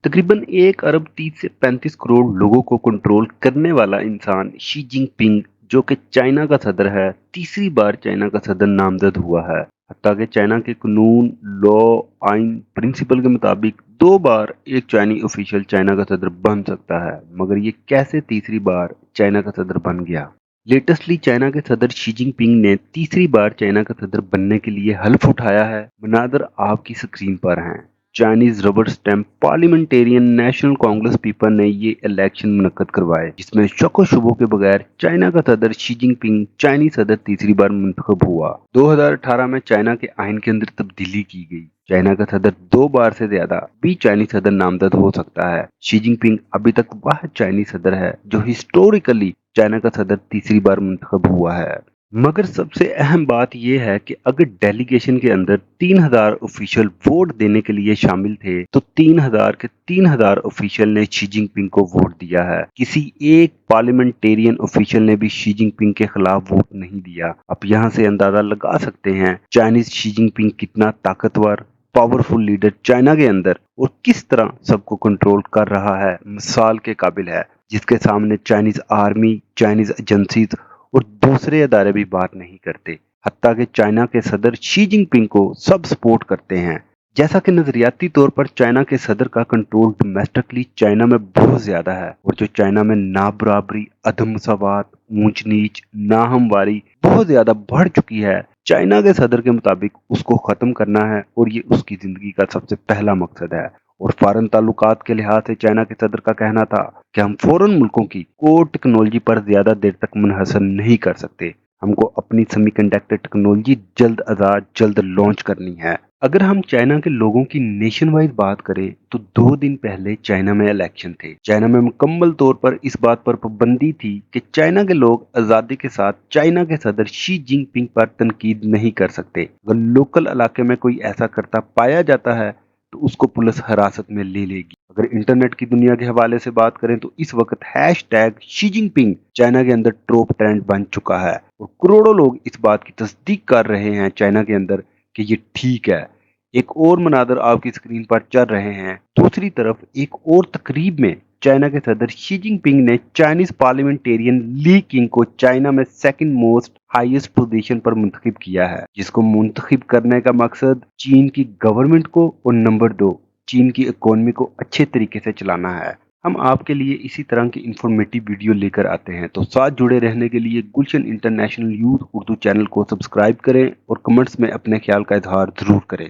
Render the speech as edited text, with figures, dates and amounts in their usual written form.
तकरीबन 1 अरब 30 से 35 करोड़ लोगों को कंट्रोल करने वाला इंसान शी जिनपिंग, जो कि चाइना का सदर है, तीसरी बार चाइना का सदर नामजद हुआ है। हत्ता कि चाइना के कानून, लॉ, आइन, प्रिंसिपल के मुताबिक 2 बार एक चाइनी ऑफिशियल चाइना का सदर बन सकता है, मगर ये कैसे तीसरी बार चाइना का सदर बन गया? लेटेस्टली चाइना के सदर शी जिनपिंग ने तीसरी बार चाइना का सदर बनने के लिए हल्फ उठाया है। मनादर आपकी स्क्रीन पर हैं। Chinese rubber stamp parliamentarian national Congress people ने ये इलेक्शन मुनक्कद करवाए, जिसमें शको शुबो के बगैर चाइना का सदर शी जिनपिंग चाइनी सदर तीसरी बार मुंतखब हुआ। 2018 में चाइना के आइन के अंदर तब्दीली की गई। चाइना का सदर 2 बार से ज्यादा भी चाइनी सदर नामजद हो सकता है। शी जिनपिंग अभी तक वह चाइनी सदर है जो हिस्टोरिकली चाइना का सदर तीसरी बार मुंतखब हुआ है। मगर सबसे अहम बात यह है कि अगर डेलीगेशन के अंदर 3000 ऑफिशियल वोट देने के लिए शामिल थे, तो 3000 के 3000 ऑफिशियल ने शी जिनपिंग को वोट दिया है। किसी एक पार्लियामेंटेरियन ऑफिशियल ने भी शी जिनपिंग के खिलाफ वोट नहीं दिया। आप यहाँ से अंदाजा लगा सकते हैं चाइनीज शी जिनपिंग कितना ताकतवर, पावरफुल लीडर चाइना के अंदर और किस तरह सबको कंट्रोल कर रहा है, मिसाल के काबिल है, जिसके सामने चाइनीज आर्मी, चाइनीज एजेंसीज और दूसरे अदारे भी बात नहीं करते। हत्ता कि चाइना के सदर शी जिनपिंग को सब सपोर्ट करते हैं। जैसा कि नजरियाती तौर पर चाइना के सदर का कंट्रोल डोमेस्टिकली चाइना में बहुत ज्यादा है, और जो चाइना में नाबराबरी, अधम मसावात, ऊंच नीच, नाहमवारी बहुत ज्यादा बढ़ चुकी है, चाइना के सदर के मुताबिक उसको खत्म करना है, और ये उसकी जिंदगी का सबसे पहला मकसद है। और फॉरेन ताल्लुकात के लिहाज से चाइना के सदर का कहना था कि हम फॉरेन मुल्कों की कोर टेक्नोलॉजी पर ज्यादा देर तक मुनहसर नहीं कर सकते। हमको अपनी सेमीकंडक्टर टेक्नोलॉजी जल्द आजाद, जल्द लॉन्च करनी है। अगर हम चाइना के लोगों की नेशन वाइज बात करें, तो 2 दिन पहले चाइना में इलेक्शन थे। चाइना में मुकम्मल तौर पर इस बात पर पाबंदी थी कि चाइना के लोग आजादी के साथ चाइना के सदर शी जिनपिंग पर तनकीद नहीं कर सकते। अगर लोकल इलाके में कोई ऐसा करता पाया जाता है, तो उसको पुलिस हिरासत में ले लेगी। अगर इंटरनेट की दुनिया के हवाले से बात करें, तो इस वक्त हैशटैग शी जिनपिंग चाइना के अंदर टॉप ट्रेंड बन चुका है, और करोड़ों लोग इस बात की तस्दीक कर रहे हैं चाइना के अंदर कि ये ठीक है। एक और मनादर आपकी स्क्रीन पर चल रहे हैं। दूसरी तरफ एक और तकरीब में चाइना के सदर शी जिनपिंग ने चाइनीज पार्लियामेंटेरियन ली किंग को चाइना में सेकंड मोस्ट हाईएस्ट पोजीशन पर मुंतखब किया है, जिसको मुंतखब करने का मकसद चीन की गवर्नमेंट को और नंबर 2 चीन की इकोनॉमी को अच्छे तरीके से चलाना है। हम आपके लिए इसी तरह की इंफॉर्मेटिव वीडियो लेकर आते हैं, तो साथ जुड़े रहने के लिए गुलशन इंटरनेशनल यूथ उर्दू चैनल को सब्सक्राइब करें और कमेंट्स में अपने ख्याल का इजहार जरूर करें।